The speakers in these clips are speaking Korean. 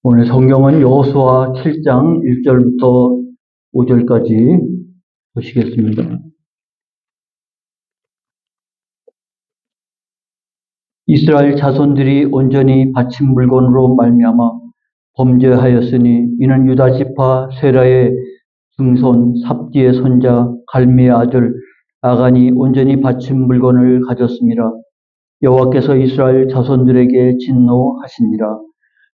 오늘 성경은 여호수아 7장 1절부터 5절까지 보시겠습니다. 이스라엘 자손들이 온전히 바친 물건으로 말미암아 범죄하였으니 이는 유다 지파 세라의 증손 삽디의 손자 갈미의 아들 아간이 온전히 바친 물건을 가졌습니다. 여호와께서 이스라엘 자손들에게 진노하시니라.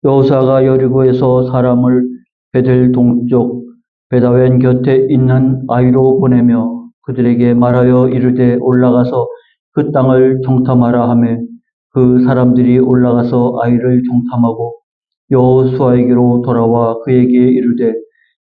여호수아가 여리고에서 사람을 베델 동쪽 베다웬 곁에 있는 아이로 보내며 그들에게 말하여 이르되 올라가서 그 땅을 정탐하라 하매 그 사람들이 올라가서 아이를 정탐하고 여호수아에게로 돌아와 그에게 이르되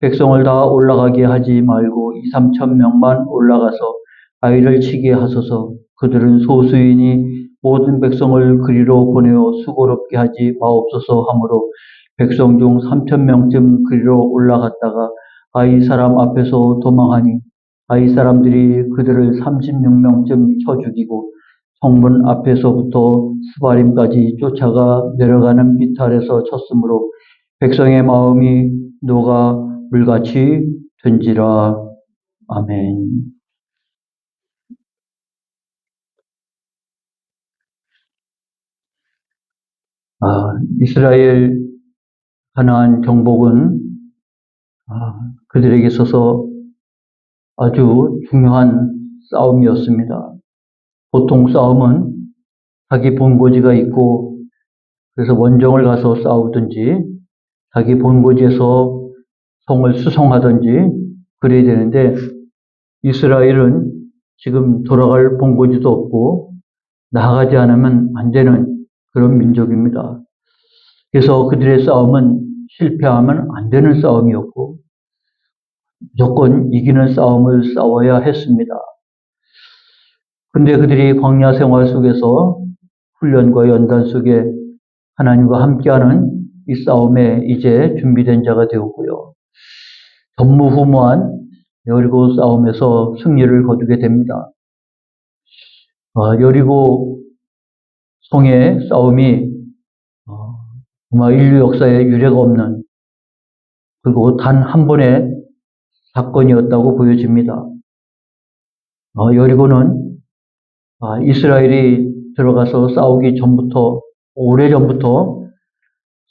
백성을 다 올라가게 하지 말고 2~3천 명만 올라가서 아이를 치게 하소서. 그들은 소수이니 모든 백성을 그리로 보내어 수고롭게 하지 마옵소서 하므로 백성 중 3천 명쯤 그리로 올라갔다가 아이 사람 앞에서 도망하니 아이 사람들이 그들을 36명쯤 쳐 죽이고 성문 앞에서부터 스바림까지 쫓아가 내려가는 비탈에서 쳤으므로 백성의 마음이 녹아 물같이 된지라. 아멘. 이스라엘 가나안 정복은 그들에게 있어서 아주 중요한 싸움이었습니다. 보통 싸움은 자기 본고지가 있고 그래서 원정을 가서 싸우든지 자기 본고지에서 성을 수송하든지 그래야 되는데 이스라엘은 지금 돌아갈 본고지도 없고 나아가지 않으면 안 되는 그런 민족입니다. 그래서 그들의 싸움은 실패하면 안 되는 싸움이었고 무조건 이기는 싸움을 싸워야 했습니다. 그런데 그들이 광야 생활 속에서 훈련과 연단 속에 하나님과 함께하는 이 싸움에 이제 준비된 자가 되었고요. 전무후무한 여리고 싸움에서 승리를 거두게 됩니다. 여리고 성의 싸움이 정말 인류 역사에 유례가 없는 그리고 단 한 번의 사건이었다고 보여집니다. 여리고는 이스라엘이 들어가서 싸우기 전부터 오래전부터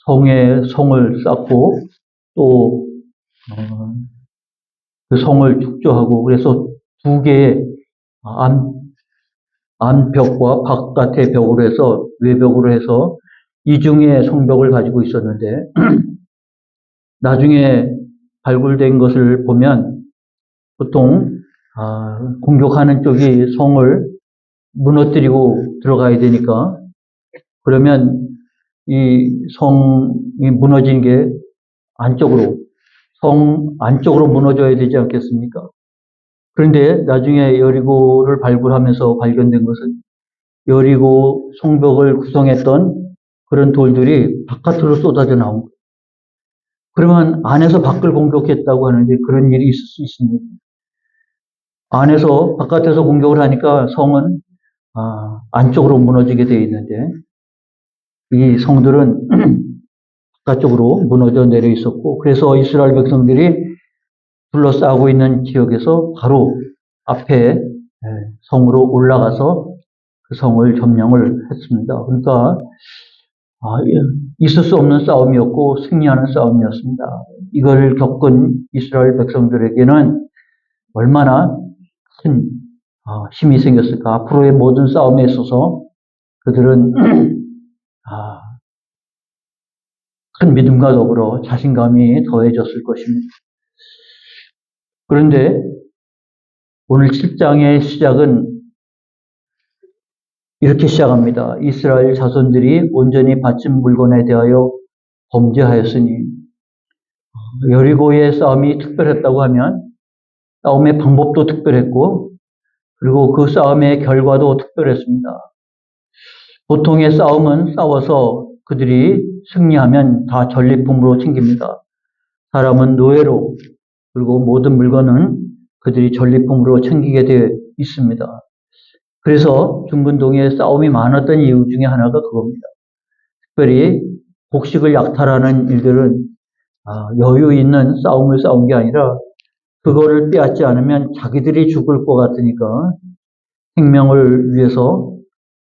성을 쌓고 또 그 성을 축조하고 그래서 두 개의 안벽과 바깥의 벽으로 해서 외벽으로 해서 이중의 성벽을 가지고 있었는데 나중에 발굴된 것을 보면 보통 공격하는 쪽이 성을 무너뜨리고 들어가야 되니까 그러면 이 성이 무너진 게 성 안쪽으로 무너져야 되지 않겠습니까? 그런데 나중에 여리고를 발굴하면서 발견된 것은 여리고 성벽을 구성했던 그런 돌들이 바깥으로 쏟아져 나온 거예요. 그러면 안에서 밖을 공격했다고 하는데 그런 일이 있을 수 있습니다. 안에서 바깥에서 공격을 하니까 성은 안쪽으로 무너지게 되어 있는데 이 성들은 바깥쪽으로 무너져 내려 있었고 그래서 이스라엘 백성들이 둘러싸고 있는 지역에서 바로 앞에 성으로 올라가서 그 성을 점령을 했습니다. 그러니까 있을 수 없는 싸움이었고 승리하는 싸움이었습니다. 이걸 겪은 이스라엘 백성들에게는 얼마나 큰 힘이 생겼을까. 앞으로의 모든 싸움에 있어서 그들은 큰 믿음과 더불어 자신감이 더해졌을 것입니다. 그런데 오늘 7장의 시작은 이렇게 시작합니다. 이스라엘 자손들이 온전히 바친 물건에 대하여 범죄하였으니 여리고의 싸움이 특별했다고 하면 싸움의 방법도 특별했고 그리고 그 싸움의 결과도 특별했습니다. 보통의 싸움은 싸워서 그들이 승리하면 다 전리품으로 챙깁니다. 사람은 노예로 그리고 모든 물건은 그들이 전리품으로 챙기게 되어 있습니다. 그래서 중근동에 싸움이 많았던 이유 중에 하나가 그겁니다. 특별히 곡식을 약탈하는 일들은 여유 있는 싸움을 싸운 게 아니라 그거를 빼앗지 않으면 자기들이 죽을 것 같으니까 생명을 위해서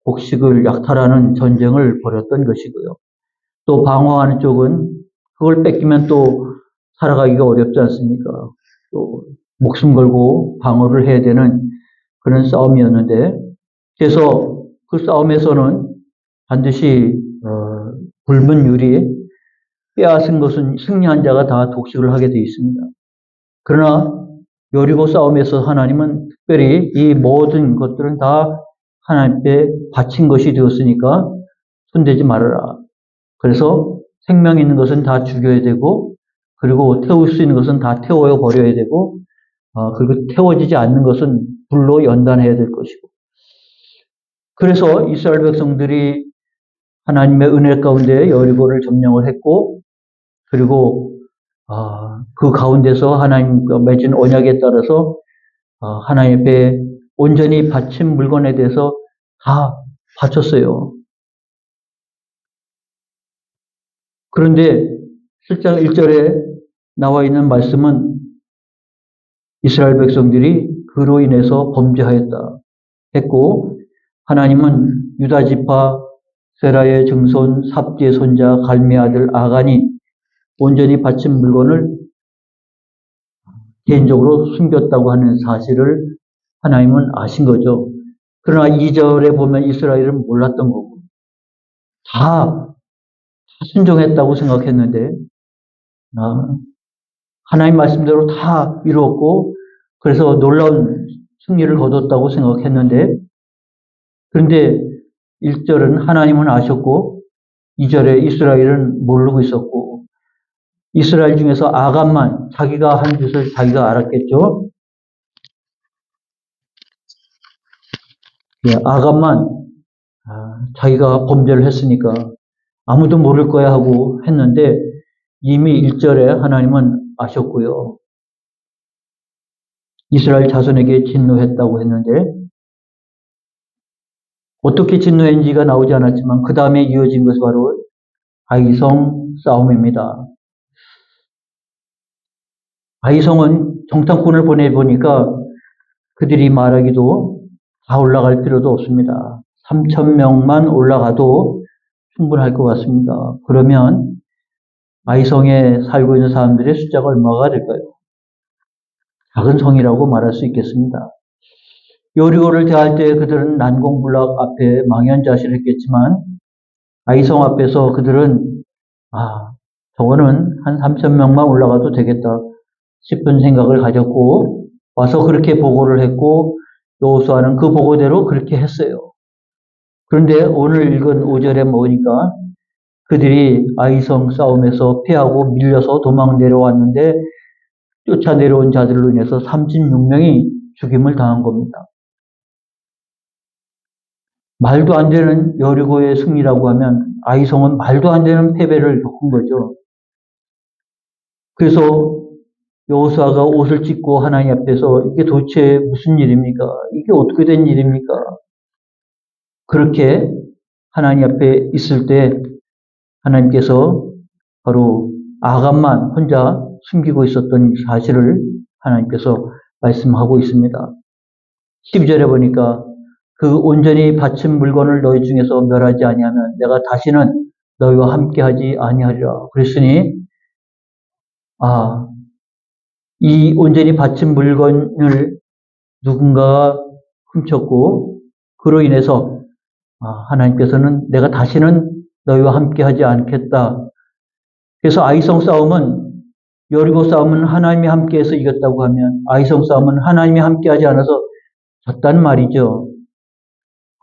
곡식을 약탈하는 전쟁을 벌였던 것이고요. 또 방어하는 쪽은 그걸 뺏기면 또 살아가기가 어렵지 않습니까? 또 목숨 걸고 방어를 해야 되는 그런 싸움이었는데, 그래서 그 싸움에서는 반드시 붉은 율이 빼앗은 것은 승리한 자가 다 독식을 하게 되어 있습니다. 그러나 여리고 싸움에서 하나님은 특별히 이 모든 것들은 다 하나님께 바친 것이 되었으니까 손대지 말아라. 그래서 생명 있는 것은 다 죽여야 되고, 그리고 태울 수 있는 것은 다 태워 버려야 되고, 그리고 태워지지 않는 것은 불로 연단해야 될 것이고. 그래서 이스라엘 백성들이 하나님의 은혜 가운데 여리고를 점령을 했고, 그리고 그 가운데서 하나님과 맺은 언약에 따라서 하나님 앞에 온전히 바친 물건에 대해서 다 바쳤어요. 그런데 7장 1절에 나와 있는 말씀은 이스라엘 백성들이 그로 인해서 범죄하였다 했고, 하나님은 유다 지파 세라의 증손 삽디의 손자 갈미의 아들 아간이 온전히 바친 물건을 개인적으로 숨겼다고 하는 사실을 하나님은 아신 거죠. 그러나 2절에 보면 이스라엘은 몰랐던 거고 다 순종했다고 생각했는데 하나님 말씀대로 다 이루었고, 그래서 놀라운 승리를 거뒀다고 생각했는데, 그런데 1절은 하나님은 아셨고 2절에 이스라엘은 모르고 있었고, 이스라엘 중에서 아간만 자기가 한 짓을 자기가 알았겠죠. 아간만 자기가 범죄를 했으니까 아무도 모를 거야 하고 했는데, 이미 1절에 하나님은 아셨고요. 이스라엘 자손에게 진노했다고 했는데, 어떻게 진노했는지가 나오지 않았지만 그 다음에 이어진 것이 바로 아이성 싸움입니다. 아이성은 정탐꾼을 보내보니까 그들이 말하기도 다 올라갈 필요도 없습니다. 3,000명만 올라가도 충분할 것 같습니다. 그러면 아이성에 살고 있는 사람들의 숫자가 얼마가 될까요? 작은 성이라고 말할 수 있겠습니다. 여리고를 대할 때 그들은 난공불락 앞에 망연자실했겠지만 아이성 앞에서 그들은 저거는 한 3,000명만 올라가도 되겠다 싶은 생각을 가졌고 와서 그렇게 보고를 했고, 여호수아는 그 보고대로 그렇게 했어요. 그런데 오늘 읽은 5절에 보니까 그들이 아이성 싸움에서 피하고 밀려서 도망 내려왔는데 쫓아 내려온 자들로 인해서 36명이 죽임을 당한 겁니다. 말도 안 되는 여리고의 승리라고 하면 아이성은 말도 안 되는 패배를 겪은 거죠. 그래서 여호수아가 옷을 찢고 하나님 앞에서 이게 도대체 무슨 일입니까? 이게 어떻게 된 일입니까? 그렇게 하나님 앞에 있을 때 하나님께서 바로 아간만 혼자 숨기고 있었던 사실을 하나님께서 말씀하고 있습니다. 12절에 보니까 그 온전히 바친 물건을 너희 중에서 멸하지 아니하면 내가 다시는 너희와 함께하지 아니하리라. 그랬으니 이 온전히 바친 물건을 누군가가 훔쳤고 그로 인해서 하나님께서는 내가 다시는 너희와 함께하지 않겠다. 그래서 아이성 싸움은, 여리고 싸움은 하나님이 함께해서 이겼다고 하면 아이성 싸움은 하나님이 함께하지 않아서 졌다는 말이죠.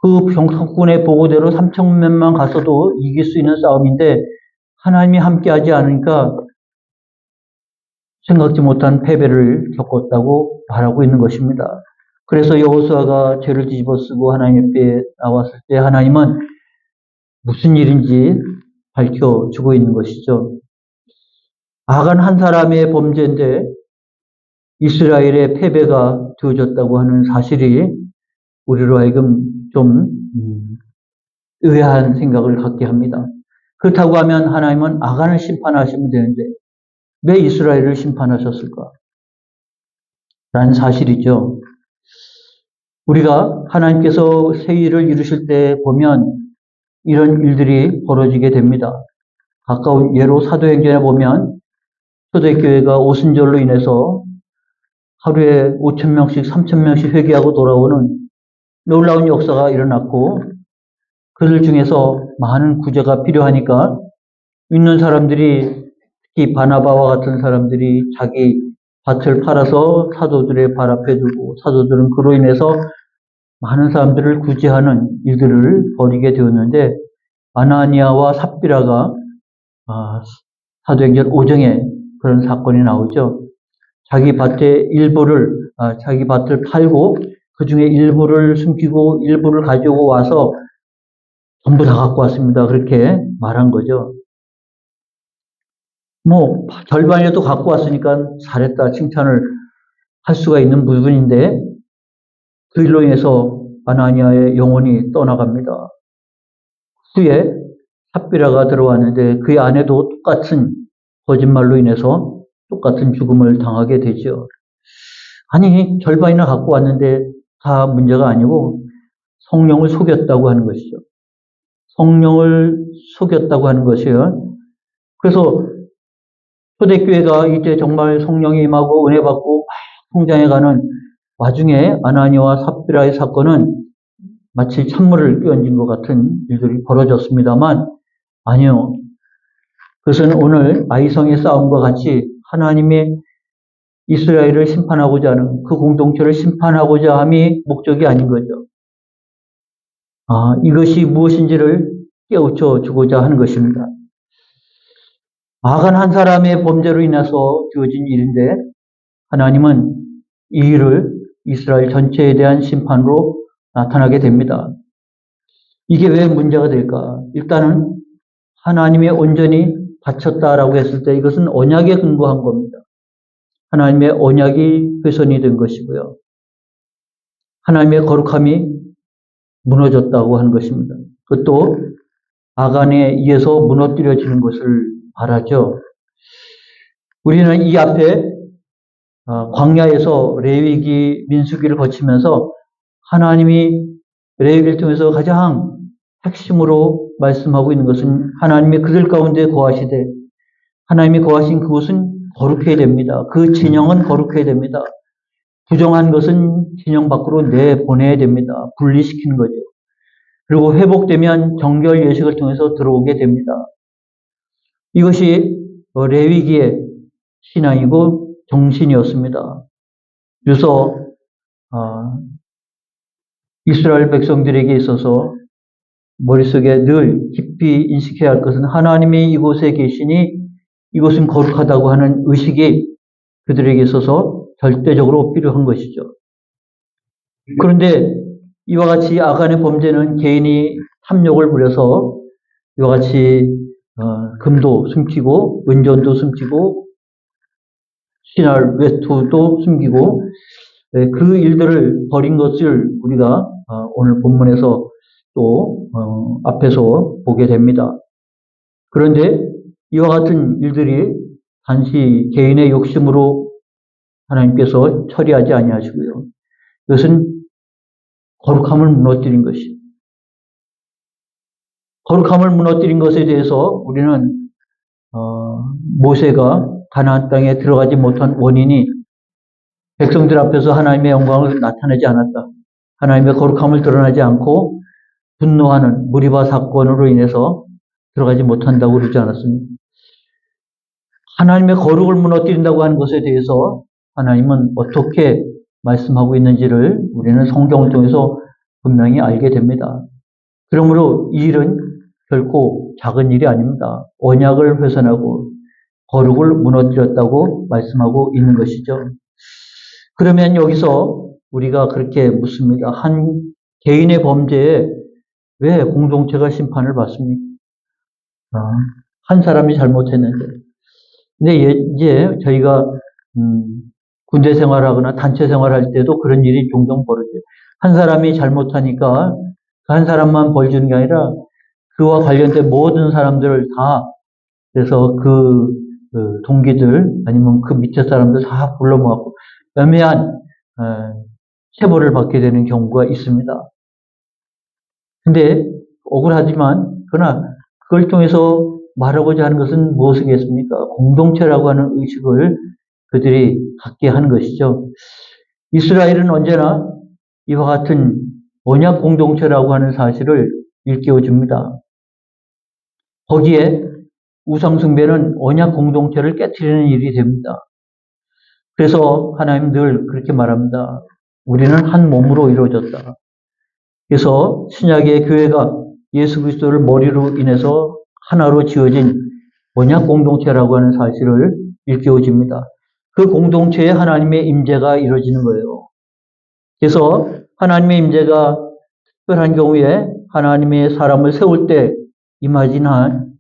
그 정탐꾼의 보고대로 3,000명만 갔어도 이길 수 있는 싸움인데 하나님이 함께하지 않으니까 생각지 못한 패배를 겪었다고 말하고 있는 것입니다. 그래서 여호수아가 죄를 뒤집어쓰고 하나님 앞에 나왔을 때 하나님은 무슨 일인지 밝혀주고 있는 것이죠. 아간 한 사람의 범죄인데 이스라엘의 패배가 되어졌다고 하는 사실이 우리로 하여금 좀 의아한 생각을 갖게 합니다. 그렇다고 하면 하나님은 아간을 심판하시면 되는데 왜 이스라엘을 심판하셨을까? 라는 사실이죠. 우리가 하나님께서 새 일을 이루실 때 보면 이런 일들이 벌어지게 됩니다. 가까운 예로 사도행전에 보면 초대교회가 오순절로 인해서 하루에 5,000명씩 3,000명씩 회개하고 돌아오는 놀라운 역사가 일어났고 그들 중에서 많은 구제가 필요하니까 있는 사람들이 특히 바나바와 같은 사람들이 자기 밭을 팔아서 사도들의 발 앞에 두고 사도들은 그로 인해서 많은 사람들을 구제하는 일들을 벌이게 되었는데 아나니아와 삽비라가 사도행전 5장에 그런 사건이 나오죠. 자기 자기 밭을 팔고 그 중에 일부를 숨기고 일부를 가지고 와서 전부 다 갖고 왔습니다. 그렇게 말한 거죠. 절반이라도 갖고 왔으니까 잘했다 칭찬을 할 수가 있는 부분인데 그 일로 인해서 아나니아의 영혼이 떠나갑니다. 후에 삽비라가 들어왔는데 그 아내도 똑같은 거짓말로 인해서 똑같은 죽음을 당하게 되죠. 아니 절반이나 갖고 왔는데 다 문제가 아니고 성령을 속였다고 하는 것이죠. 성령을 속였다고 하는 것이요. 그래서 초대교회가 이제 정말 성령이 임하고 은혜 받고 성장해가는 와중에 아나니아와 삽비라의 사건은 마치 찬물을 끼얹은 것 같은 일들이 벌어졌습니다만 아니요. 그것은 오늘 아이성의 싸움과 같이 하나님의 이스라엘을 심판하고자 하는 그 공동체를 심판하고자 함이 목적이 아닌 거죠. 이것이 무엇인지를 깨우쳐 주고자 하는 것입니다. 아간 한 사람의 범죄로 인해서 주어진 일인데 하나님은 이 일을 이스라엘 전체에 대한 심판으로 나타나게 됩니다. 이게 왜 문제가 될까? 일단은 하나님의 온전히 바쳤다라고 했을 때 이것은 언약에 근거한 겁니다. 하나님의 언약이 훼손이 된 것이고요. 하나님의 거룩함이 무너졌다고 하는 것입니다. 그것도 아간에 의해서 무너뜨려지는 것을 말하죠. 우리는 이 앞에 광야에서 레위기, 민수기를 거치면서 하나님이 레위기를 통해서 가장 핵심으로 말씀하고 있는 것은 하나님이 그들 가운데 거하시되 하나님이 거하신 그곳은 거룩해야 됩니다. 그 진영은 거룩해야 됩니다. 부정한 것은 진영 밖으로 내보내야 됩니다. 분리시키는 거죠. 그리고 회복되면 정결 예식을 통해서 들어오게 됩니다. 이것이 레위기의 신앙이고 정신이었습니다. 그래서 이스라엘 백성들에게 있어서 머릿속에 늘 깊이 인식해야 할 것은 하나님이 이곳에 계시니 이곳은 거룩하다고 하는 의식이 그들에게 있어서 절대적으로 필요한 것이죠. 그런데 이와 같이 아간의 범죄는 개인이 탐욕을 부려서 이와 같이 금도 숨기고 은전도 숨기고 신할 외투도 숨기고 그 일들을 벌인 것을 우리가 오늘 본문에서 또 앞에서 보게 됩니다. 그런데 이와 같은 일들이 단지 개인의 욕심으로 하나님께서 처리하지 아니하시고요. 이것은 거룩함을 무너뜨린 것이. 거룩함을 무너뜨린 것에 대해서 우리는 모세가 가나안 땅에 들어가지 못한 원인이 백성들 앞에서 하나님의 영광을 나타내지 않았다. 하나님의 거룩함을 드러나지 않고 분노하는 무리바 사건으로 인해서 들어가지 못한다고 그러지 않았습니까? 하나님의 거룩을 무너뜨린다고 하는 것에 대해서 하나님은 어떻게 말씀하고 있는지를 우리는 성경을 통해서 분명히 알게 됩니다. 그러므로 이 일은 결코 작은 일이 아닙니다. 언약을 훼손하고 거룩을 무너뜨렸다고 말씀하고 있는 것이죠. 그러면 여기서 우리가 그렇게 묻습니다. 한 개인의 범죄에 왜 공동체가 심판을 받습니까? 한 사람이 잘못했는데. 근데 이제 저희가 군대 생활하거나 단체 생활할 때도 그런 일이 종종 벌어져요. 한 사람이 잘못하니까 그 한 사람만 벌 주는 게 아니라 그와 관련된 모든 사람들을 다, 그래서 그 동기들 아니면 그 밑에 사람들 다 불러 모았고 애매한 체벌을 받게 되는 경우가 있습니다. 근데 억울하지만 그러나 그걸 통해서 말하고자 하는 것은 무엇이겠습니까? 공동체라고 하는 의식을 그들이 갖게 하는 것이죠. 이스라엘은 언제나 이와 같은 언약 공동체라고 하는 사실을 일깨워줍니다. 거기에 우상숭배는 언약 공동체를 깨트리는 일이 됩니다. 그래서 하나님 늘 그렇게 말합니다. 우리는 한 몸으로 이루어졌다. 그래서 신약의 교회가 예수 그리스도를 머리로 인해서 하나로 지어진 언약 공동체라고 하는 사실을 일깨워줍니다. 그 공동체에 하나님의 임재가 이루어지는 거예요. 그래서 하나님의 임재가 특별한 경우에 하나님의 사람을 세울 때 임하지만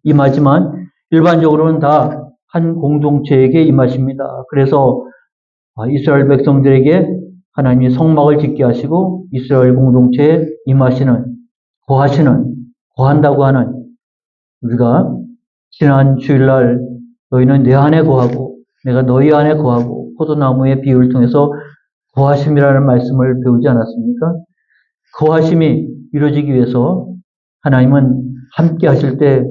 일반적으로는 다 한 공동체에게 임하십니다. 그래서 이스라엘 백성들에게 하나님이 성막을 짓게 하시고 이스라엘 공동체에 임하시는, 거한다고 하는, 우리가 지난 주일날 너희는 내 안에 거하고 내가 너희 안에 거하고 포도나무의 비유를 통해서 거하심이라는 말씀을 배우지 않았습니까? 거하심이 이루어지기 위해서 하나님은 함께 하실 때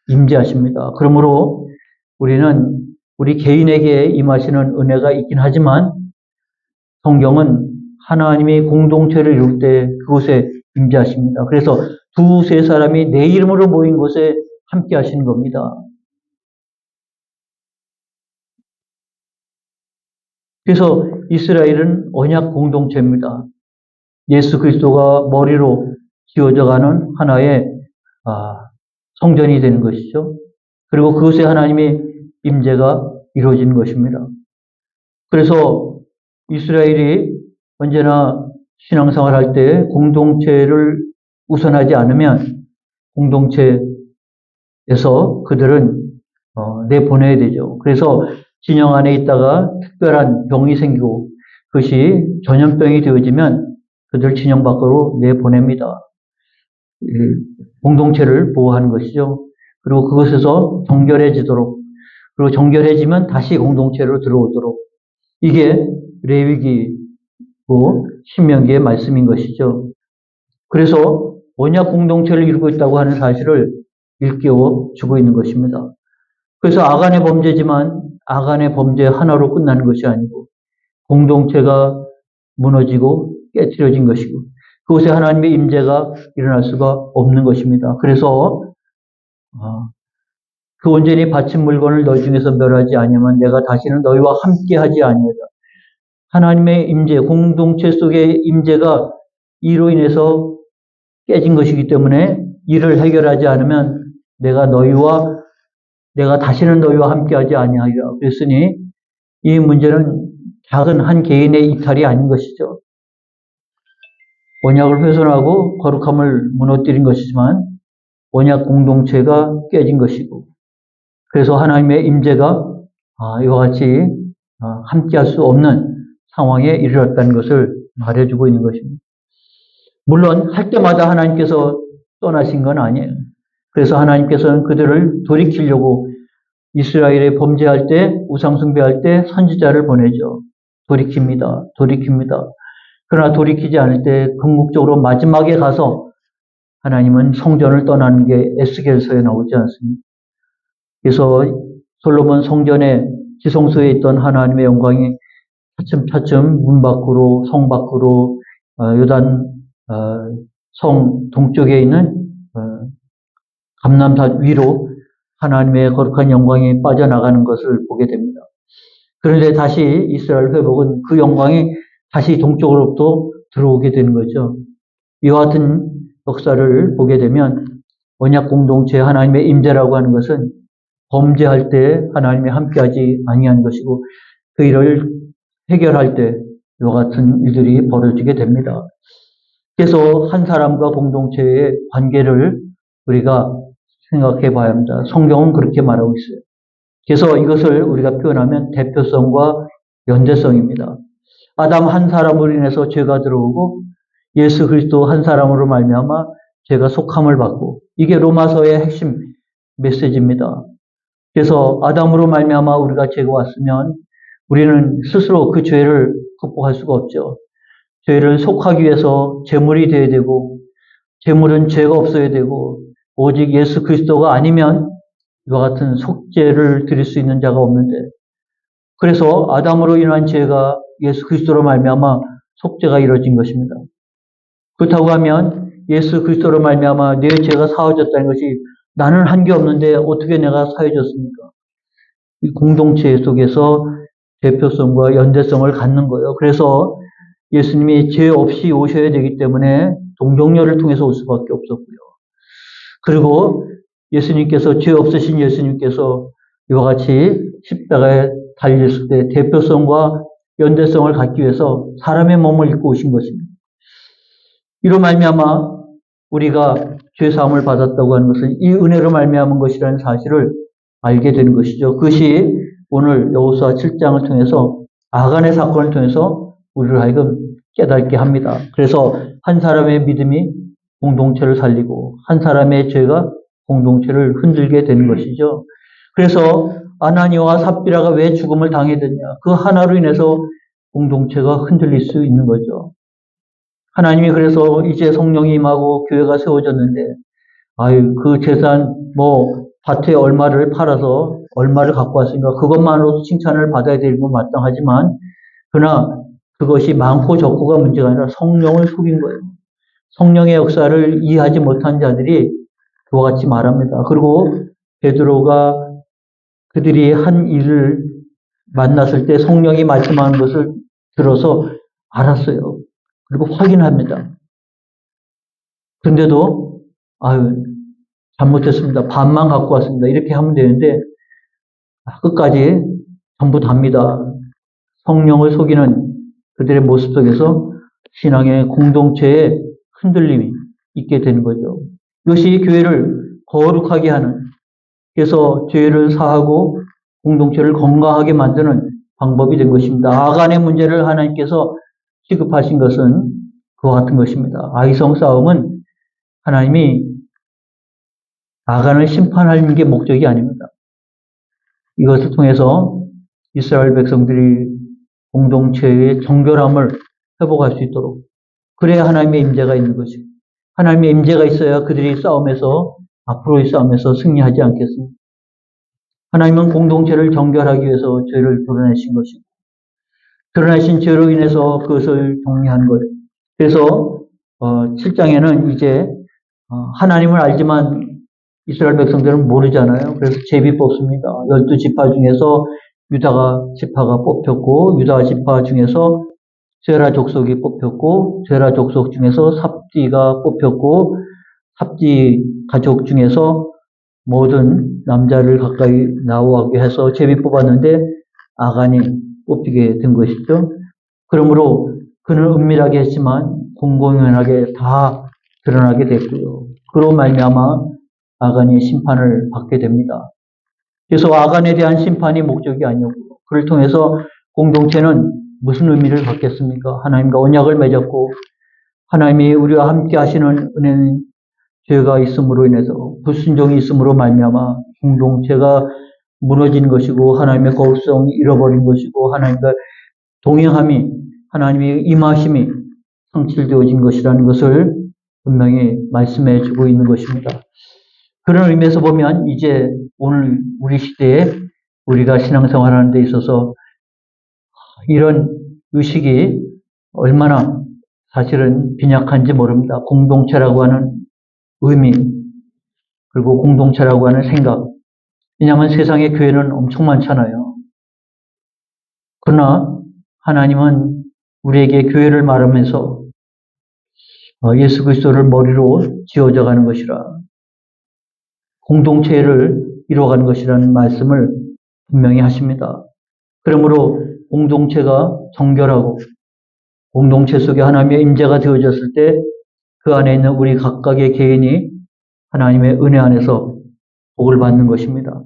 임재하십니다. 그러므로 우리는 우리 개인에게 임하시는 은혜가 있긴 하지만 성경은 하나님이 공동체를 이룰 때 그곳에 임재하십니다. 그래서 두세 사람이 내 이름으로 모인 곳에 함께 하시는 겁니다. 그래서 이스라엘은 언약 공동체입니다. 예수 그리스도가 머리로 지어져가는 하나의 성전이 되는 것이죠. 그리고 그것에 하나님의 임재가 이루어지는 것입니다. 그래서 이스라엘이 언제나 신앙생활 할 때 공동체를 우선하지 않으면 공동체에서 그들은 내보내야 되죠. 그래서 진영 안에 있다가 특별한 병이 생기고 그것이 전염병이 되어지면 그들 진영 밖으로 내보냅니다. 공동체를 보호하는 것이죠. 그리고 그것에서 정결해지도록, 그리고 정결해지면 다시 공동체로 들어오도록, 이게 레위기고 신명기의 말씀인 것이죠. 그래서 언약 공동체를 이루고 있다고 하는 사실을 일깨워 주고 있는 것입니다. 그래서 아간의 범죄지만 아간의 범죄 하나로 끝나는 것이 아니고 공동체가 무너지고 깨트려진 것이고 그곳에 하나님의 임재가 일어날 수가 없는 것입니다. 그래서 그 온전히 바친 물건을 너희 중에서 멸하지 아니하면 내가 다시는 너희와 함께하지 아니하리라. 하나님의 임재, 공동체 속의 임재가 이로 인해서 깨진 것이기 때문에 이를 해결하지 않으면 내가 다시는 너희와 함께하지 아니하리라. 그랬으니 이 문제는 작은 한 개인의 이탈이 아닌 것이죠. 언약을 훼손하고 거룩함을 무너뜨린 것이지만 언약 공동체가 깨진 것이고 그래서 하나님의 임재가 이와 같이 함께할 수 없는 상황에 이르렀다는 것을 말해주고 있는 것입니다. 물론 할 때마다 하나님께서 떠나신 건 아니에요. 그래서 하나님께서는 그들을 돌이키려고 이스라엘에 범죄할 때, 우상숭배할 때 선지자를 보내죠. 돌이킵니다. 그러나 돌이키지 않을 때 궁극적으로 마지막에 가서 하나님은 성전을 떠나는 게 에스겔서에 나오지 않습니까? 그래서 솔로몬 성전의 지성소에 있던 하나님의 영광이 차츰차츰 문 밖으로, 성 밖으로, 요단 성 동쪽에 있는 감람산 위로 하나님의 거룩한 영광이 빠져나가는 것을 보게 됩니다. 그런데 다시 이스라엘 회복은 그 영광이 다시 동쪽으로부터 들어오게 되는 거죠. 이와 같은 역사를 보게 되면 언약 공동체 하나님의 임재라고 하는 것은 범죄할 때 하나님이 함께하지 아니한 것이고 그 일을 해결할 때 이와 같은 일들이 벌어지게 됩니다. 그래서 한 사람과 공동체의 관계를 우리가 생각해 봐야 합니다. 성경은 그렇게 말하고 있어요. 그래서 이것을 우리가 표현하면 대표성과 연대성입니다. 아담 한 사람으로 인해서 죄가 들어오고 예수 그리스도 한 사람으로 말미암아 죄가 속함을 받고, 이게 로마서의 핵심 메시지입니다. 그래서 아담으로 말미암아 우리가 죄가 왔으면 우리는 스스로 그 죄를 극복할 수가 없죠. 죄를 속하기 위해서 제물이 되어야 되고, 제물은 죄가 없어야 되고, 오직 예수 그리스도가 아니면 이와 같은 속죄를 드릴 수 있는 자가 없는데, 그래서 아담으로 인한 죄가 예수 그리스도로 말미암아 속죄가 이루어진 것입니다. 그렇다고 하면 예수 그리스도로 말미암아 내 죄가 사하졌다는 것이 나는 한 게 없는데 어떻게 내가 사해졌습니까? 이 공동체 속에서 대표성과 연대성을 갖는 거예요. 그래서 예수님이 죄 없이 오셔야 되기 때문에 동정녀를 통해서 올 수밖에 없었고요. 그리고 예수님께서 죄 없으신 예수님께서 이와 같이 십자가에 달렸을 때 대표성과 연대성을 갖기 위해서 사람의 몸을 입고 오신 것입니다. 이로 말미암아 우리가 죄 사함을 받았다고 하는 것은 이 은혜로 말미암은 것이라는 사실을 알게 되는 것이죠. 그것이 오늘 여호수아 7장을 통해서 아간의 사건을 통해서 우리를 하여금 깨닫게 합니다. 그래서 한 사람의 믿음이 공동체를 살리고 한 사람의 죄가 공동체를 흔들게 되는 것이죠. 그래서 아나니아와 삽비라가 왜 죽음을 당했느냐? 그 하나로 인해서 공동체가 흔들릴 수 있는 거죠. 하나님이 그래서 이제 성령이 임하고 교회가 세워졌는데, 그 재산, 밭에 얼마를 팔아서 얼마를 갖고 왔으니까 그것만으로도 칭찬을 받아야 되는 건 마땅하지만, 그러나 그것이 많고 적고가 문제가 아니라 성령을 속인 거예요. 성령의 역사를 이해하지 못한 자들이 그와 같이 말합니다. 그리고 베드로가 그들이 한 일을 만났을 때 성령이 말씀하는 것을 들어서 알았어요. 그리고 확인합니다. 근데도 잘못했습니다. 반만 갖고 왔습니다. 이렇게 하면 되는데 끝까지 전부 답니다. 성령을 속이는 그들의 모습 속에서 신앙의 공동체에 흔들림이 있게 되는 거죠. 이것이 교회를 거룩하게 하는, 그래서 죄를 사하고 공동체를 건강하게 만드는 방법이 된 것입니다. 아간의 문제를 하나님께서 취급하신 것은 그와 같은 것입니다. 아이성 싸움은 하나님이 아간을 심판하는 게 목적이 아닙니다. 이것을 통해서 이스라엘 백성들이 공동체의 정결함을 회복할 수 있도록, 그래야 하나님의 임재가 있는 것입니다. 하나님의 임재가 있어야 그들이 싸움에서, 앞으로의 싸움에서 승리하지 않겠습니까? 하나님은 공동체를 정결하기 위해서 죄를 드러내신 것이고, 드러내신 죄로 인해서 그것을 정리하는 거예요. 그래서 7장에는 이제 하나님을 알지만 이스라엘 백성들은 모르잖아요. 그래서 제비 뽑습니다. 12지파 중에서 유다 지파가 뽑혔고, 유다 지파 중에서 세라 족속이 뽑혔고, 세라 족속 중에서 삽디가 뽑혔고, 삽디 가족 중에서 모든 남자를 가까이 나오게 해서 제비 뽑았는데 아간이 뽑히게 된 것이죠. 그러므로 그는 은밀하게 했지만 공공연하게 다 드러나게 됐고요. 그로 말미암아 아간이 심판을 받게 됩니다. 그래서 아간에 대한 심판이 목적이 아니었고, 그를 통해서 공동체는 무슨 의미를 갖겠습니까? 하나님과 언약을 맺었고, 하나님이 우리와 함께 하시는 은혜는 죄가 있음으로 인해서, 불순종이 있음으로 말미암아 공동체가 무너진 것이고, 하나님의 거룩성이 잃어버린 것이고, 하나님과 동행함이, 하나님의 임하심이 성취되어진 것이라는 것을 분명히 말씀해 주고 있는 것입니다. 그런 의미에서 보면 이제 오늘 우리 시대에 우리가 신앙생활하는 데 있어서 이런 의식이 얼마나 사실은 빈약한지 모릅니다. 공동체라고 하는 의미, 그리고 공동체라고 하는 생각. 왜냐하면 세상에 교회는 엄청 많잖아요. 그러나 하나님은 우리에게 교회를 말하면서 예수 그리스도를 머리로 지어져 가는 것이라, 공동체를 이루어가는 것이라는 말씀을 분명히 하십니다. 그러므로 공동체가 정결하고 공동체 속에 하나님의 임재가 되어졌을 때 그 안에 있는 우리 각각의 개인이 하나님의 은혜 안에서 복을 받는 것입니다.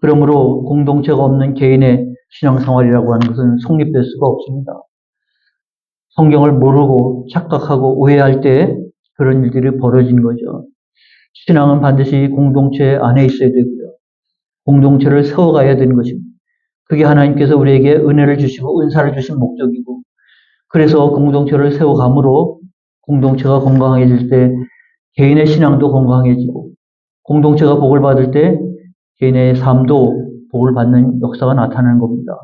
그러므로 공동체가 없는 개인의 신앙생활이라고 하는 것은 성립될 수가 없습니다. 성경을 모르고 착각하고 오해할 때 그런 일들이 벌어진 거죠. 신앙은 반드시 공동체 안에 있어야 되고요. 공동체를 세워가야 되는 것입니다. 그게 하나님께서 우리에게 은혜를 주시고 은사를 주신 목적이고, 그래서 공동체를 세워감으로 공동체가 건강해질 때 개인의 신앙도 건강해지고, 공동체가 복을 받을 때 개인의 삶도 복을 받는 역사가 나타나는 겁니다.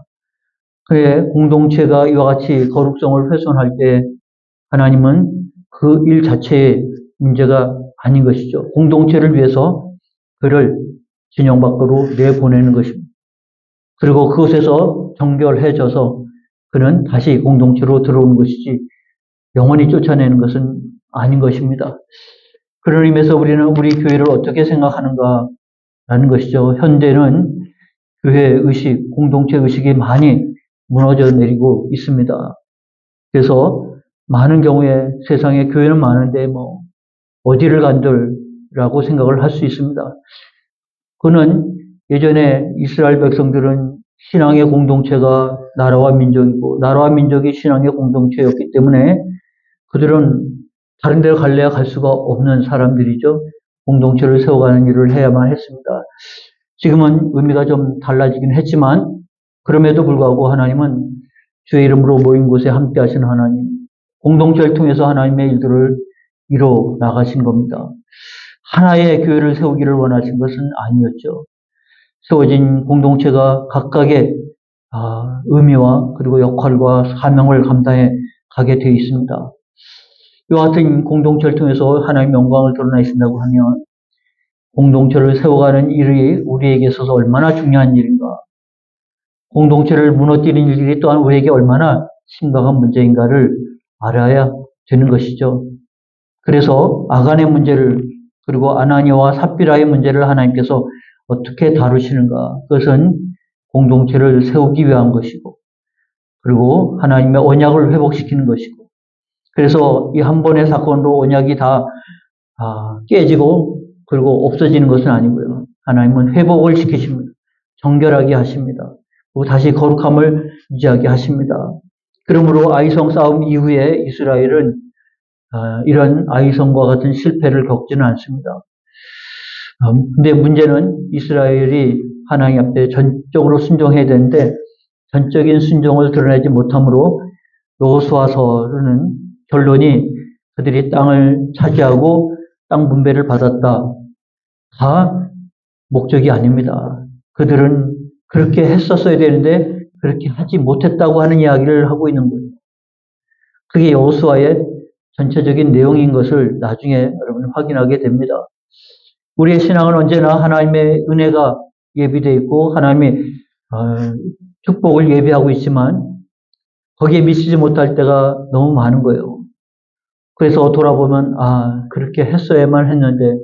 그래, 공동체가 이와 같이 거룩성을 훼손할 때 하나님은 그 일 자체의 문제가 아닌 것이죠. 공동체를 위해서 그를 진영 밖으로 내보내는 것입니다. 그리고 그곳에서 정결해져서 그는 다시 공동체로 들어오는 것이지 영원히 쫓아내는 것은 아닌 것입니다. 그런 의미에서 우리는 우리 교회를 어떻게 생각하는가라는 것이죠. 현대는 교회 의식, 공동체 의식이 많이 무너져 내리고 있습니다. 그래서 많은 경우에 세상에 교회는 많은데 어디를 간들라고 생각을 할 수 있습니다. 그는 예전에 이스라엘 백성들은 신앙의 공동체가 나라와 민족이고 나라와 민족이 신앙의 공동체였기 때문에 그들은 다른 데로 갈래야 갈 수가 없는 사람들이죠. 공동체를 세워가는 일을 해야만 했습니다. 지금은 의미가 좀 달라지긴 했지만 그럼에도 불구하고 하나님은 주의 이름으로 모인 곳에 함께 하신 하나님, 공동체를 통해서 하나님의 일들을 이뤄 나가신 겁니다. 하나의 교회를 세우기를 원하신 것은 아니었죠. 세워진 공동체가 각각의 의미와 그리고 역할과 사명을 감당해 가게 되어 있습니다. 이와 같은 공동체를 통해서 하나님의 영광을 드러내신다고 하면 공동체를 세워가는 일이 우리에게 있어서 얼마나 중요한 일인가, 공동체를 무너뜨리는 일이 또한 우리에게 얼마나 심각한 문제인가를 알아야 되는 것이죠. 그래서 아간의 문제를 그리고 아나니아와 삽비라의 문제를 하나님께서 어떻게 다루시는가, 그것은 공동체를 세우기 위한 것이고 그리고 하나님의 언약을 회복시키는 것이고, 그래서 이 한 번의 사건으로 언약이 다 깨지고 그리고 없어지는 것은 아니고요. 하나님은 회복을 시키십니다. 정결하게 하십니다. 그리고 다시 거룩함을 유지하게 하십니다. 그러므로 아이성 싸움 이후에 이스라엘은 이런 아이성과 같은 실패를 겪지는 않습니다. 근데 문제는 이스라엘이 하나님 앞에 전적으로 순종해야 되는데 전적인 순종을 드러내지 못함으로 여호수아서는 결론이 그들이 땅을 차지하고 땅 분배를 받았다, 다 목적이 아닙니다. 그들은 그렇게 했었어야 되는데 그렇게 하지 못했다고 하는 이야기를 하고 있는 거예요. 그게 여호수아의 전체적인 내용인 것을 나중에 여러분 확인하게 됩니다. 우리의 신앙은 언제나 하나님의 은혜가 예비되어 있고 하나님의 축복을 예비하고 있지만 거기에 미치지 못할 때가 너무 많은 거예요. 그래서 돌아보면 그렇게 했어야만 했는데,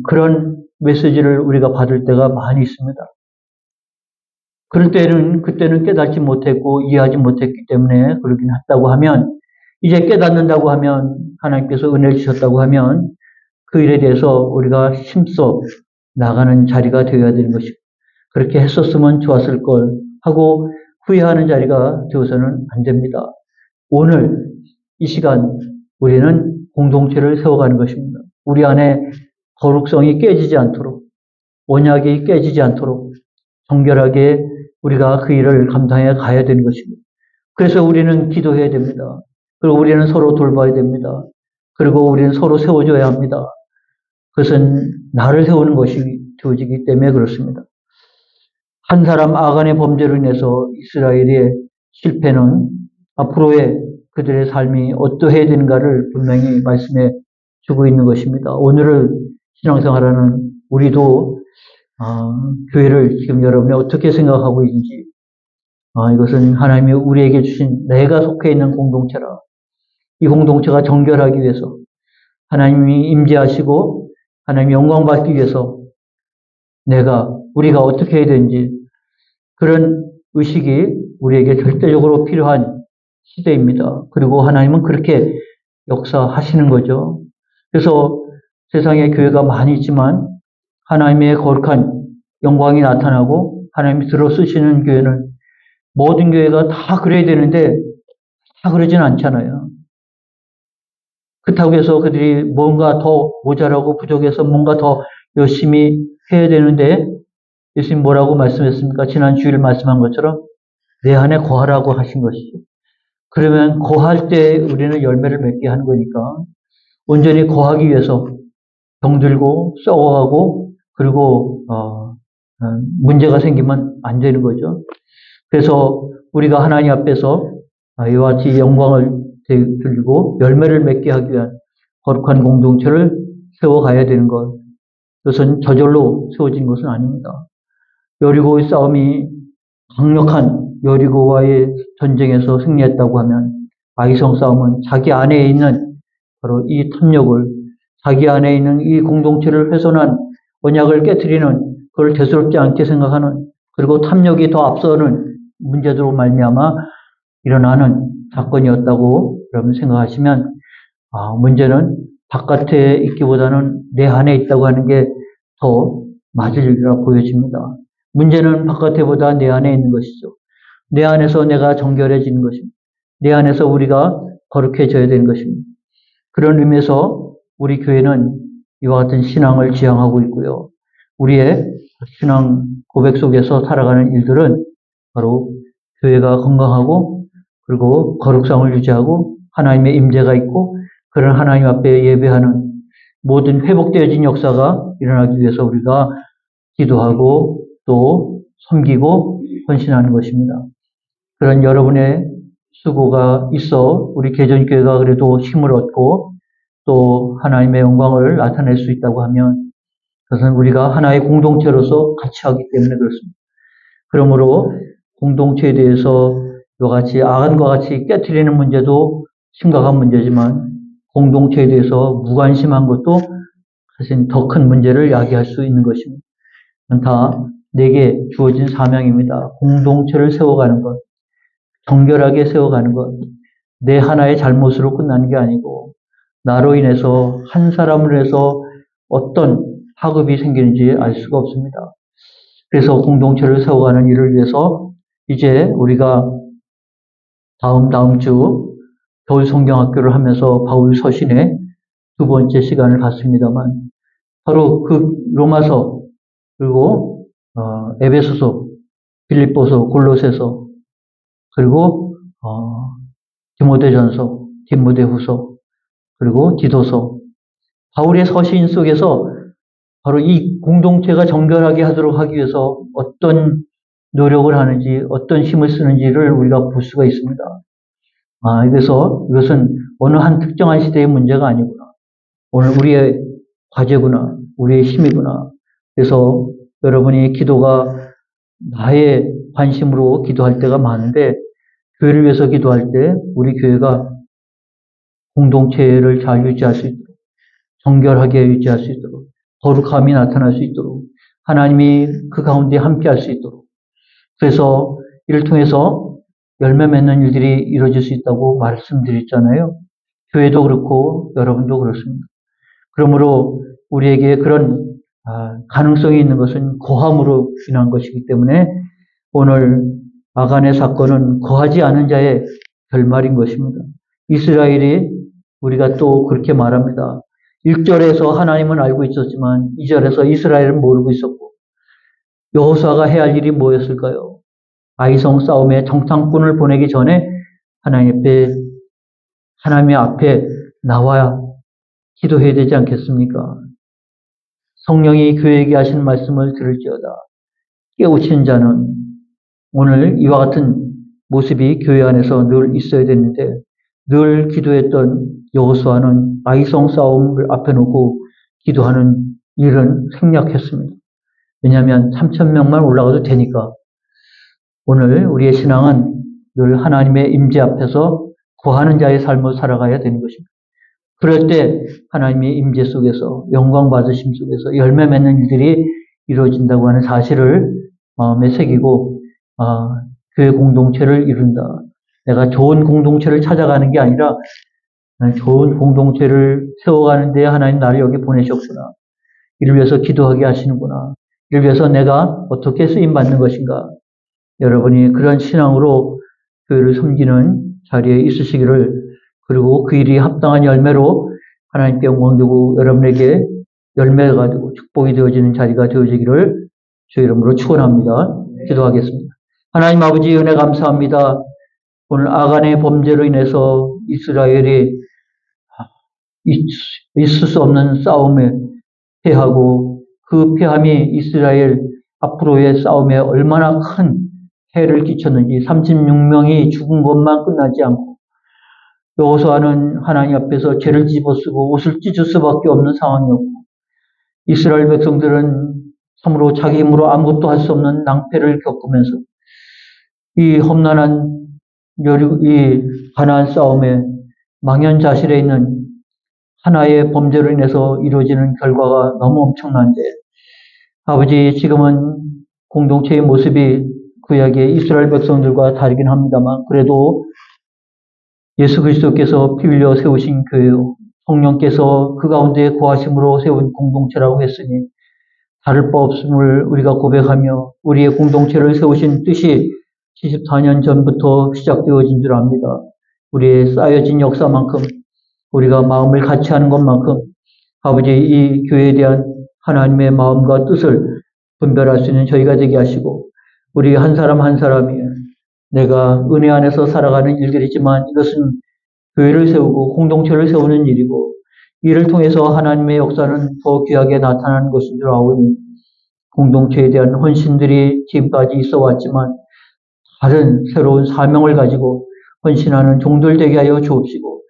그런 메시지를 우리가 받을 때가 많이 있습니다. 그럴 때는 그때는 깨닫지 못했고 이해하지 못했기 때문에 그러긴 했다고 하면, 이제 깨닫는다고 하면, 하나님께서 은혜를 주셨다고 하면 그 일에 대해서 우리가 힘써 나가는 자리가 되어야 되는 것이고, 그렇게 했었으면 좋았을 걸 하고 후회하는 자리가 되어서는 안 됩니다. 오늘 이 시간 우리는 공동체를 세워가는 것입니다. 우리 안에 거룩성이 깨지지 않도록, 언약이 깨지지 않도록 정결하게 우리가 그 일을 감당해 가야 되는 것입니다. 그래서 우리는 기도해야 됩니다. 그리고 우리는 서로 돌봐야 됩니다. 그리고 우리는 서로 세워줘야 합니다. 그것은 나를 세우는 것이 되어지기 때문에 그렇습니다. 한 사람 아간의 범죄로 인해서 이스라엘의 실패는 앞으로의 그들의 삶이 어떠해야 되는가를 분명히 말씀해 주고 있는 것입니다. 오늘을 신앙생활하는 우리도 교회를 지금 여러분이 어떻게 생각하고 있는지, 이것은 하나님이 우리에게 주신 내가 속해 있는 공동체라, 이 공동체가 정결하기 위해서 하나님이 임재하시고 하나님이 영광 받기 위해서 우리가 어떻게 해야 되는지, 그런 의식이 우리에게 절대적으로 필요한 시대입니다. 그리고 하나님은 그렇게 역사하시는 거죠. 그래서 세상에 교회가 많이 있지만 하나님의 거룩한 영광이 나타나고 하나님이 들어 쓰시는 교회는, 모든 교회가 다 그래야 되는데 다 그러진 않잖아요. 그렇다고 해서 그들이 뭔가 더 모자라고 부족해서 뭔가 더 열심히 해야 되는데 예수님 뭐라고 말씀했습니까? 지난 주일 말씀한 것처럼 내 안에 거하라고 하신 것이죠. 그러면 거할 때 우리는 열매를 맺게 하는 거니까 온전히 거하기 위해서 병들고 썩어가고 그리고 문제가 생기면 안 되는 거죠. 그래서 우리가 하나님 앞에서 이와 같이 영광을 드리고 열매를 맺게 하기 위한 거룩한 공동체를 세워가야 되는 것. 그것은 저절로 세워진 것은 아닙니다. 여리고의 싸움이 강력한 여리고와의 전쟁에서 승리했다고 하면 아이성 싸움은 자기 안에 있는 바로 이 탐욕을 자기 안에 있는 이 공동체를 훼손한 언약을 깨트리는 그걸 대수롭지 않게 생각하는 그리고 탐욕이 더 앞서는 문제로 말미암아 일어나는 사건이었다고 여러분 생각하시면 문제는 바깥에 있기보다는 내 안에 있다고 하는 게 더 맞으리라 보여집니다. 문제는 바깥에보다 내 안에 있는 것이죠. 내 안에서 내가 정결해지는 것입니다. 내 안에서 우리가 거룩해져야 되는 것입니다. 그런 의미에서 우리 교회는 이와 같은 신앙을 지향하고 있고요. 우리의 신앙 고백 속에서 살아가는 일들은 바로 교회가 건강하고 그리고 거룩성을 유지하고 하나님의 임재가 있고 그런 하나님 앞에 예배하는 모든 회복되어진 역사가 일어나기 위해서 우리가 기도하고 또 섬기고 헌신하는 것입니다. 그런 여러분의 수고가 있어 우리 개전교회가 그래도 힘을 얻고 또 하나님의 영광을 나타낼 수 있다고 하면 그것은 우리가 하나의 공동체로서 같이 하기 때문에 그렇습니다. 그러므로 공동체에 대해서 이와 같이 아간과 같이 깨트리는 문제도 심각한 문제지만 공동체에 대해서 무관심한 것도 사실 더 큰 문제를 야기할 수 있는 것입니다. 다 내게 주어진 사명입니다. 공동체를 세워가는 것, 정결하게 세워가는 것, 내 하나의 잘못으로 끝나는 게 아니고 나로 인해서 한 사람을 해서 어떤 파급이 생기는지 알 수가 없습니다. 그래서 공동체를 세워가는 일을 위해서 이제 우리가 다음 주 겨울 성경학교를 하면서 바울 서신의 두 번째 시간을 갖습니다만 바로 그 로마서 그리고 에베소서, 빌립보서, 골로새서 그리고 디모데전서, 디모데후서 그리고 디도서 바울의 서신 속에서 바로 이 공동체가 정결하게 하도록 하기 위해서 어떤 노력을 하는지 어떤 힘을 쓰는지를 우리가 볼 수가 있습니다. 그래서 이것은 어느 한 특정한 시대의 문제가 아니구나. 오늘 우리의 과제구나. 우리의 힘이구나. 그래서 여러분이 기도가 나의 관심으로 기도할 때가 많은데 교회를 위해서 기도할 때 우리 교회가 공동체를 잘 유지할 수 있도록 정결하게 유지할 수 있도록 거룩함이 나타날 수 있도록 하나님이 그 가운데 함께 할 수 있도록 그래서 이를 통해서 열매 맺는 일들이 이루어질 수 있다고 말씀드렸잖아요. 교회도 그렇고 여러분도 그렇습니다. 그러므로 우리에게 그런 가능성이 있는 것은 거함으로 인한 것이기 때문에 오늘 아간의 사건은 거하지 않은 자의 결말인 것입니다. 이스라엘이 우리가 또 그렇게 말합니다. 1절에서 하나님은 알고 있었지만 2절에서 이스라엘은 모르고 있었고 여호수아가 해야 할 일이 뭐였을까요? 아이성 싸움에 정탐꾼을 보내기 전에 하나님의 앞에 나와야 기도해야 되지 않겠습니까? 성령이 교회에게 하신 말씀을 들을지어다. 깨우친 자는 오늘 이와 같은 모습이 교회 안에서 늘 있어야 되는데 늘 기도했던 여호수아는 아이성 싸움을 앞에 놓고 기도하는 일은 생략했습니다. 왜냐하면 3,000명만 올라가도 되니까. 오늘 우리의 신앙은 늘 하나님의 임재 앞에서 거하는 자의 삶을 살아가야 되는 것입니다. 그럴 때 하나님의 임재 속에서 영광 받으심 속에서 열매 맺는 일들이 이루어진다고 하는 사실을 마음에 새기고 교회 공동체를 이룬다. 내가 좋은 공동체를 찾아가는 게 아니라 좋은 공동체를 세워가는 데 하나님 나를 여기 보내셨구나. 이를 위해서 기도하게 하시는구나. 이를 위해서 내가 어떻게 쓰임받는 것인가. 여러분이 그런 신앙으로 교회를 섬기는 자리에 있으시기를 그리고 그 일이 합당한 열매로 하나님께 영광 되고 여러분에게 열매가 가지고 축복이 되어지는 자리가 되어지기를 주 이름으로 축원합니다. 기도하겠습니다. 하나님 아버지 은혜 감사합니다. 오늘 아간의 범죄로 인해서 이스라엘이 있을 수 없는 싸움에 패하고 그 패함이 이스라엘 앞으로의 싸움에 얼마나 큰 해를 끼쳤는지 36명이 죽은 것만 끝나지 않고 여호수아는 하나님 앞에서 죄를 집어쓰고 옷을 찢을 수밖에 없는 상황이었고 이스라엘 백성들은 참으로 자기 힘으로 아무것도 할 수 없는 낭패를 겪으면서 이 험난한 이 가나안 싸움에 망연자실해 있는 하나의 범죄로 인해서 이루어지는 결과가 너무 엄청난데 아버지 지금은 공동체의 모습이 구약의 이스라엘 백성들과 다르긴 합니다만 그래도 예수 그리스도께서 피 흘려 세우신 교회요 성령께서 그 가운데 거하심으로 세운 공동체라고 했으니 다를 바 없음을 우리가 고백하며 우리의 공동체를 세우신 뜻이 74년 전부터 시작되어진 줄 압니다. 우리의 쌓여진 역사만큼 우리가 마음을 같이 하는 것만큼 아버지 이 교회에 대한 하나님의 마음과 뜻을 분별할 수 있는 저희가 되게 하시고 우리 한 사람 한 사람이 내가 은혜 안에서 살아가는 일들이지만 이것은 교회를 세우고 공동체를 세우는 일이고 이를 통해서 하나님의 역사는 더 귀하게 나타나는 것인 줄 아오니 공동체에 대한 헌신들이 지금까지 있어 왔지만 다른 새로운 사명을 가지고 헌신하는 종들 되게 하여 주옵시고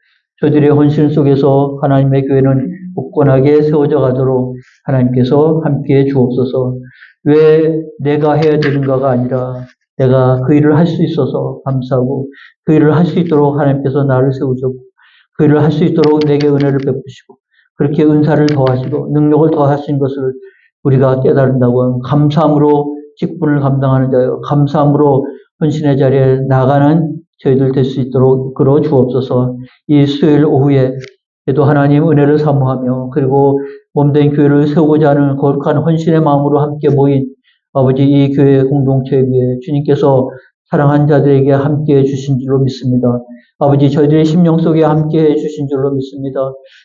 저들의 헌신 속에서 하나님의 교회는 굳건하게 세워져 가도록 하나님께서 함께해 주옵소서. 왜 내가 해야 되는가가 아니라 내가 그 일을 할 수 있어서 감사하고 그 일을 할 수 있도록 하나님께서 나를 세우셨고 그 일을 할 수 있도록 내게 은혜를 베푸시고 그렇게 은사를 더하시고 능력을 더하신 것을 우리가 깨달은다고 하면 감사함으로 직분을 감당하는 자여 감사함으로 헌신의 자리에 나가는 저희들 될 수 있도록 이끌어 주옵소서. 이 수요일 오후에 그래도 하나님 은혜를 사모하며 그리고 몸된 교회를 세우고자 하는 거룩한 헌신의 마음으로 함께 모인 아버지 이 교회 공동체 위에 주님께서 사랑한 자들에게 함께해 주신 줄로 믿습니다. 아버지 저희들의 심령 속에 함께해 주신 줄로 믿습니다.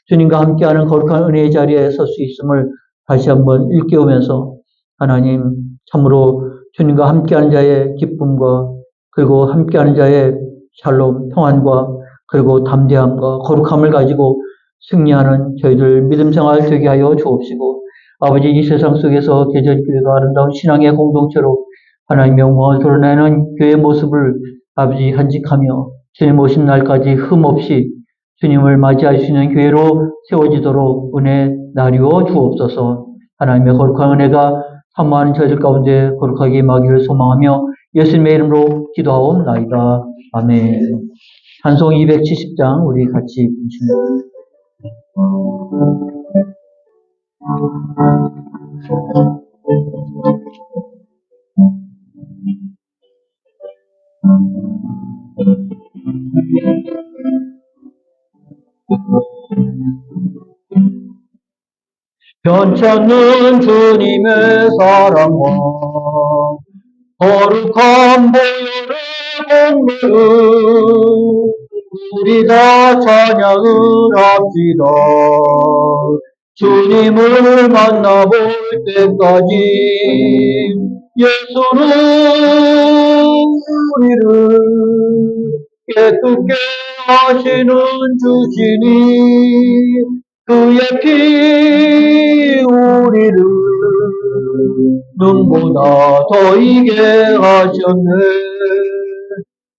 주님과 함께하는 거룩한 은혜의 자리에 설 수 있음을 다시 한번 일깨우면서 하나님 참으로 주님과 함께하는 자의 기쁨과 그리고 함께하는 자의 샬롬 평안과 그리고 담대함과 거룩함을 가지고 승리하는 저희들 믿음 생활 되게 하여 주옵시고 아버지 이 세상 속에서 계절교회가 아름다운 신앙의 공동체로 하나님의 영광을 드러내는 교회의 모습을 아버지 간직하며 주님 오신 날까지 흠없이 주님을 맞이할 수 있는 교회로 세워지도록 은혜 나뉘어 주옵소서. 하나님의 거룩한 은혜가 사모하는 저희들 가운데 거룩하게 임하기를 소망하며 예수님의 이름으로 기도하옵나이다. 아멘. 찬송 270장 우리 같이 부르시면 변치 않는 주님의 사랑과 거룩한 보혈의 공로를 우리가 찬양을 합시다. 주님을 만나볼 때까지 예수는 우리를 깨끗게 하시는 주시니 그의 피 우리를 눈보다 더 이게 하셨네.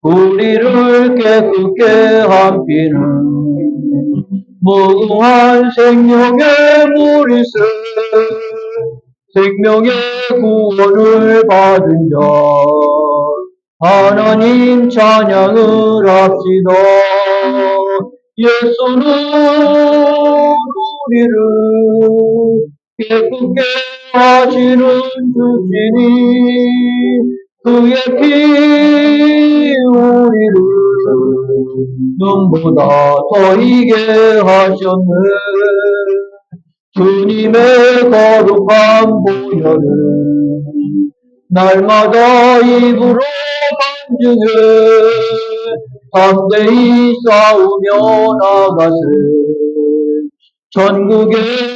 우리를 깨끗게 한 피는 무궁한 생명의 물이세. 생명의 구원을 받은 자 하나님 찬양을 합시다. 예수는 우리를 깨끗게 하시는 주시니 그의 피 우리를 눈보다 더 이게 하셨네. 주님의 거룩한 보혈을 날마다 입으로 간증해 담대히 싸우며 나가세. 전국에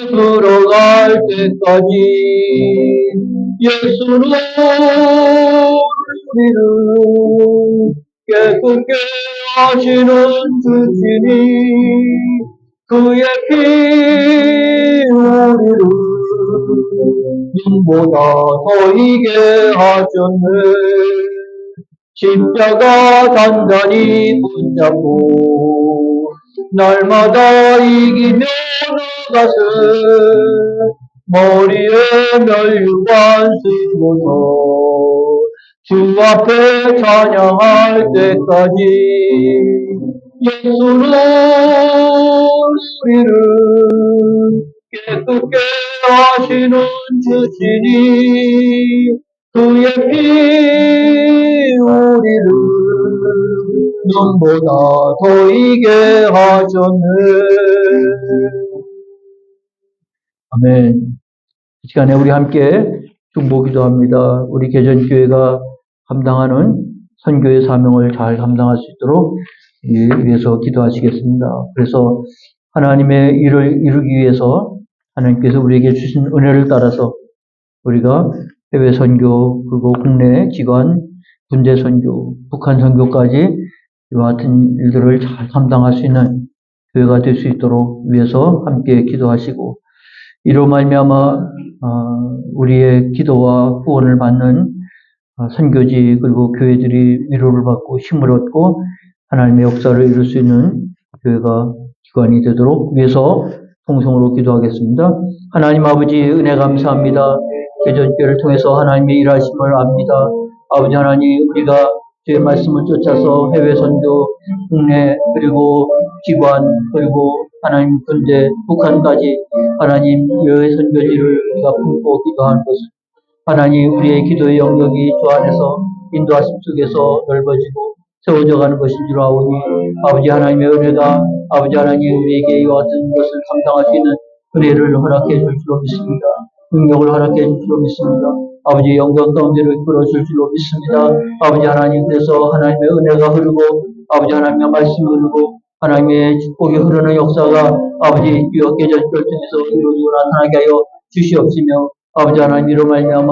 들어갈 때까지 예수는 우리를 깨끗게 하시는 주시니 그의 피 우리를 눈보다 더 이게 하셨네. 십자가 단단히 붙잡고 날마다 이기며 나가세. 머리에 면류관 쓰고서 주 앞에 찬양할 때까지 예수는 우리를 깨끗게 하시는 주시니 그의 피 우리를 눈보다 더 이게 하셨네. 아멘. 이 시간에 우리 함께 중보기도 합니다. 우리 개전교회가 감당하는 선교의 사명을 잘 감당할 수 있도록 위해서 기도하시겠습니다. 그래서 하나님의 일을 이루기 위해서 하나님께서 우리에게 주신 은혜를 따라서 우리가 해외 선교, 그리고 국내 기관, 군대 선교, 북한 선교까지 이와 같은 일들을 잘 감당할 수 있는 교회가 될 수 있도록 위해서 함께 기도하시고, 이로 말미암아 우리의 기도와 후원을 받는 선교지 그리고 교회들이 위로를 받고 힘을 얻고 하나님의 역사를 이룰 수 있는 교회가 기관이 되도록 위해서 통성으로 기도하겠습니다. 하나님 아버지 은혜 감사합니다. 개전교회를 통해서 하나님의 일하심을 압니다. 아버지 하나님, 우리가 주의 말씀을 쫓아서 해외 선교, 국내 그리고 기관 그리고 하나님 군대, 북한까지 하나님 여의 선교지를 우리가 품고 기도하는 것은 하나님 우리의 기도의 영역이 주 안에서 인도하심 속에서 넓어지고 세워져 가는 것인 줄 아오니 아버지 하나님의 은혜가 아버지 하나님 우리에게 이와 같은 것을 감당할 수 있는 은혜를 허락해 줄 줄로 믿습니다. 능력을 허락해 줄 줄로 믿습니다. 아버지 영광 가운데로 이끌어 줄 줄로 믿습니다. 아버지 하나님, 그래서 하나님의 은혜가 흐르고 아버지 하나님의 말씀이 흐르고 하나님의 축복이 흐르는 역사가 아버지 주여 개전교를 통해서 이루어지고 나타나게 하여 주시옵시며 아버지 하나님, 이로 말미암아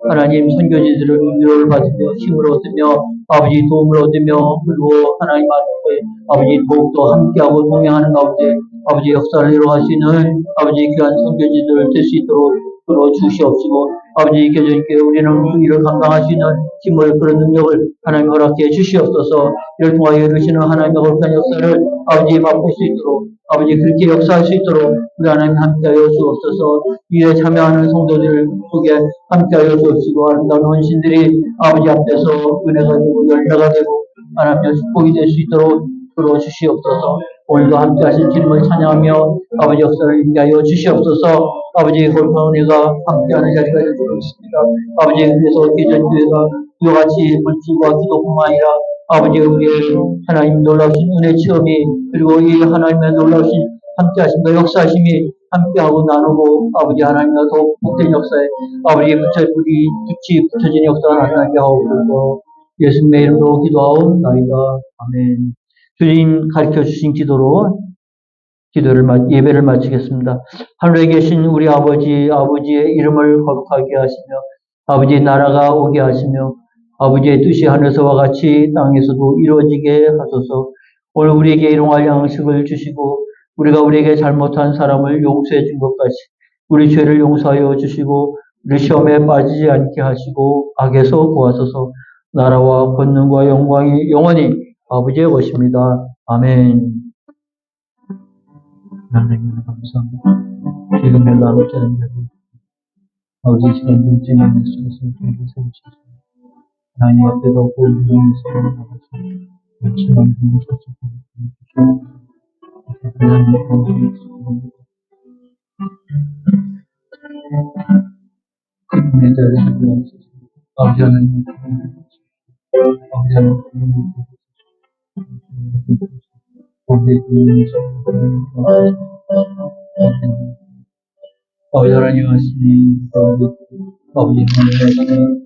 하나님 선교지들을 위로를 받으며 힘을 얻으며 아버지 도움을 얻으며 그리고 하나님 앞에 아버지 더욱더 함께하고 동행하는 가운데 아버지 역사를 이루어가시는 아버지 귀한 선교지들 될 수 있도록 끌어 주시옵시고 아버지 개전교회 우리는 일을 감당할 수 있는 힘을, 그런 능력을 하나님 허락해 주시옵소서. 이를 통하여 이루시는 하나님의 거룩한 역사를 아버지 맛볼 수 있도록 아버지 그렇게 역사할 수 있도록 우리 하나님 함께하여 주옵소서. 이에 참여하는 성도들 속에 함께하여 주옵시고 아름다운 헌신들이 아버지 앞에서 은혜가 되고 열매가 되고 하나님의 축복이 될 수 있도록 끌어 주시옵소서. 오늘도 함께하신 주님을 찬양하며 아버지 역사를 인도하여 주시옵소서. 아버지 거룩한 은혜가 함께하는 자리가 될 줄 믿습니다. 아버지, 그래서 개전교회가 이와 같이 물질과 기도뿐만 아니라 아버지 우리의 하나님 놀라우신 은혜 체험이 그리고 이 하나님의 놀라우신 함께하심과 역사하심이 함께하고 나누고 아버지 하나님과 더욱 복된 역사에 아버지 빛이 붙여진 역사가 나타나게 하옵소서. 예수님의 이름으로 기도하옵나이다. 아멘. 주님 가르쳐 주신 기도로 예배를 마치겠습니다. 하늘에 계신 우리 아버지의 이름을 거룩하게 하시며 아버지의 나라가 오게 하시며 아버지의 뜻이 하늘에서와 같이 땅에서도 이루어지게 하소서. 오늘 우리에게 일용할 양식을 주시고 우리가 우리에게 잘못한 사람을 용서해 준 것 같이 우리 죄를 용서하여 주시고 우리 시험에 빠지지 않게 하시고 악에서 구하소서. 나라와 권능과 영광이 영원히 아버지의 것입니다. 아멘. 하나님 감사합니다. 지금의 나를 자는 아버지 시간 좀 지내는 속에서 우리를 세우소서. 하나님 앞에서 보여주는 소리를 나가서 마침만 듣는 소식을 하나님 감사합니다. 큰 은혜 자리에 주옵소서. 아버지 하나님 아버지 하나님 아버지 하나님 하시니 아버지 하나님